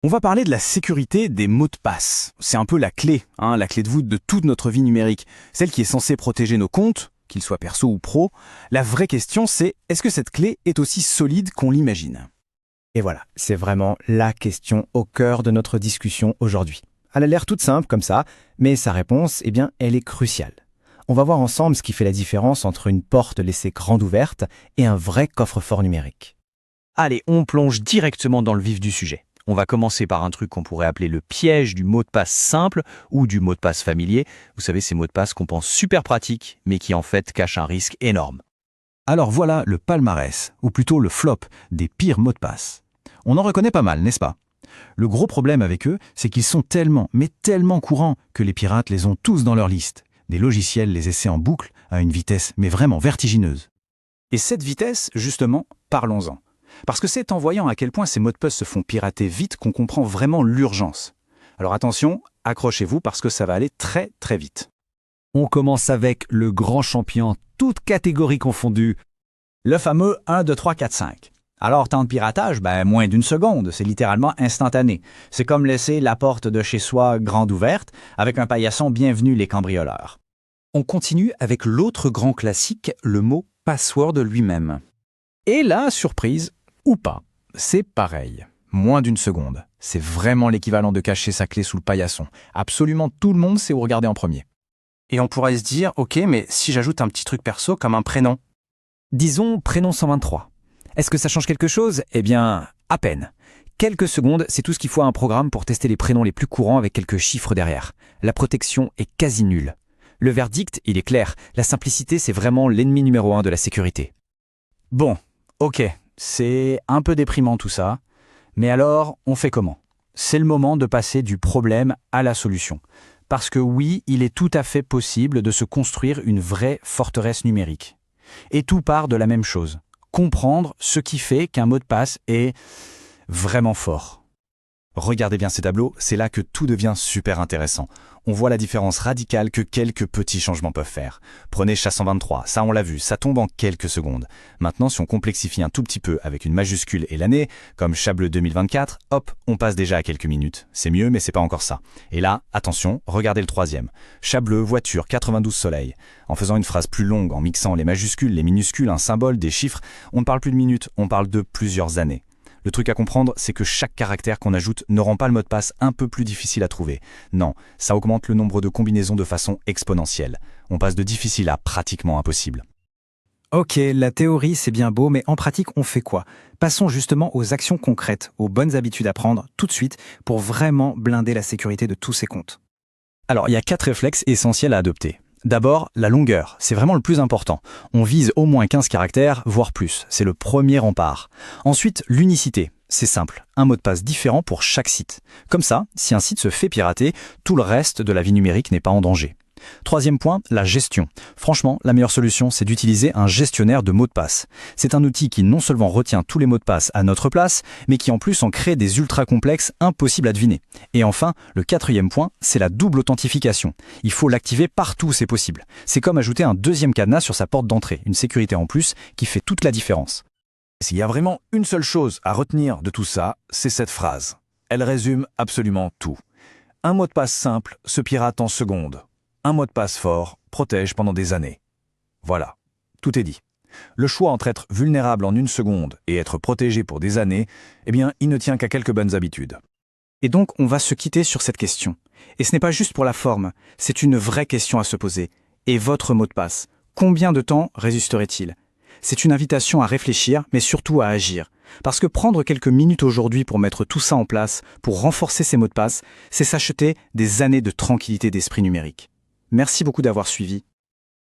On va parler de la sécurité des mots de passe. C'est un peu la clé, la clé de voûte de toute notre vie numérique. Celle qui est censée protéger nos comptes, qu'ils soient perso ou pro. La vraie question, c'est est-ce que cette clé est aussi solide qu'on l'imagine? Et voilà, c'est vraiment la question au cœur de notre discussion aujourd'hui. Elle a l'air toute simple comme ça, mais sa réponse, elle est cruciale. On va voir ensemble ce qui fait la différence entre une porte laissée grande ouverte et un vrai coffre-fort numérique. Allez, on plonge directement dans le vif du sujet. On va commencer par un truc qu'on pourrait appeler le piège du mot de passe simple ou du mot de passe familier. Vous savez, ces mots de passe qu'on pense super pratiques, mais qui en fait cachent un risque énorme. Alors voilà le palmarès, ou plutôt le flop, des pires mots de passe. On en reconnaît pas mal, n'est-ce pas? Le gros problème avec eux, c'est qu'ils sont tellement, mais tellement courants que les pirates les ont tous dans leur liste. Des logiciels les essaient en boucle à une vitesse, mais vraiment vertigineuse. Et cette vitesse, justement, parlons-en. Parce que c'est en voyant à quel point ces mots de passe se font pirater vite qu'on comprend vraiment l'urgence. Alors attention, accrochez-vous parce que ça va aller très très vite. On commence avec le grand champion, toutes catégories confondues. Le fameux 1, 2, 3, 4, 5. Alors, temps de piratage, moins d'une seconde, c'est littéralement instantané. C'est comme laisser la porte de chez soi grande ouverte avec un paillasson bienvenu les cambrioleurs. On continue avec l'autre grand classique, le mot password lui-même. Et là, surprise, ou pas, c'est pareil. Moins d'une seconde. C'est vraiment l'équivalent de cacher sa clé sous le paillasson. Absolument tout le monde sait où regarder en premier. Et on pourrait se dire, ok, mais si j'ajoute un petit truc perso comme un prénom? Disons prénom 123. Est-ce que ça change quelque chose? À peine. Quelques secondes, c'est tout ce qu'il faut à un programme pour tester les prénoms les plus courants avec quelques chiffres derrière. La protection est quasi nulle. Le verdict, il est clair. La simplicité, c'est vraiment l'ennemi numéro 1 de la sécurité. Bon, ok, c'est un peu déprimant tout ça. Mais alors, on fait comment? C'est le moment de passer du problème à la solution. Parce que oui, il est tout à fait possible de se construire une vraie forteresse numérique. Et tout part de la même chose. Comprendre ce qui fait qu'un mot de passe est vraiment fort. Regardez bien ces tableaux, c'est là que tout devient super intéressant. On voit la différence radicale que quelques petits changements peuvent faire. Prenez SHA-123, ça on l'a vu, ça tombe en quelques secondes. Maintenant, si on complexifie un tout petit peu avec une majuscule et l'année, comme SHA-Bleu 2024, hop, on passe déjà à quelques minutes. C'est mieux, mais c'est pas encore ça. Et là, attention, regardez le troisième. SHA-Bleu, voiture, 92 soleil. En faisant une phrase plus longue, en mixant les majuscules, les minuscules, un symbole, des chiffres, on ne parle plus de minutes, on parle de plusieurs années. Le truc à comprendre, c'est que chaque caractère qu'on ajoute ne rend pas le mot de passe un peu plus difficile à trouver. Non, ça augmente le nombre de combinaisons de façon exponentielle. On passe de difficile à pratiquement impossible. Ok, la théorie c'est bien beau, mais en pratique on fait quoi? Passons justement aux actions concrètes, aux bonnes habitudes à prendre tout de suite pour vraiment blinder la sécurité de tous ces comptes. Alors, il y a 4 réflexes essentiels à adopter. D'abord, la longueur, c'est vraiment le plus important. On vise au moins 15 caractères, voire plus. C'est le premier rempart. Ensuite, l'unicité. C'est simple, un mot de passe différent pour chaque site. Comme ça, si un site se fait pirater, tout le reste de la vie numérique n'est pas en danger. Troisième point, la gestion. Franchement, la meilleure solution, c'est d'utiliser un gestionnaire de mots de passe. C'est un outil qui non seulement retient tous les mots de passe à notre place, mais qui en plus en crée des ultra complexes impossibles à deviner. Et enfin, le quatrième point, c'est la double authentification. Il faut l'activer partout où c'est possible. C'est comme ajouter un deuxième cadenas sur sa porte d'entrée, une sécurité en plus qui fait toute la différence. S'il y a vraiment une seule chose à retenir de tout ça, c'est cette phrase. Elle résume absolument tout. Un mot de passe simple se pirate en secondes. Un mot de passe fort protège pendant des années. Voilà, tout est dit. Le choix entre être vulnérable en une seconde et être protégé pour des années, il ne tient qu'à quelques bonnes habitudes. Et donc, on va se quitter sur cette question. Et ce n'est pas juste pour la forme, c'est une vraie question à se poser. Et votre mot de passe, combien de temps résisterait-il? C'est une invitation à réfléchir, mais surtout à agir. Parce que prendre quelques minutes aujourd'hui pour mettre tout ça en place, pour renforcer ces mots de passe, c'est s'acheter des années de tranquillité d'esprit numérique. Merci beaucoup d'avoir suivi.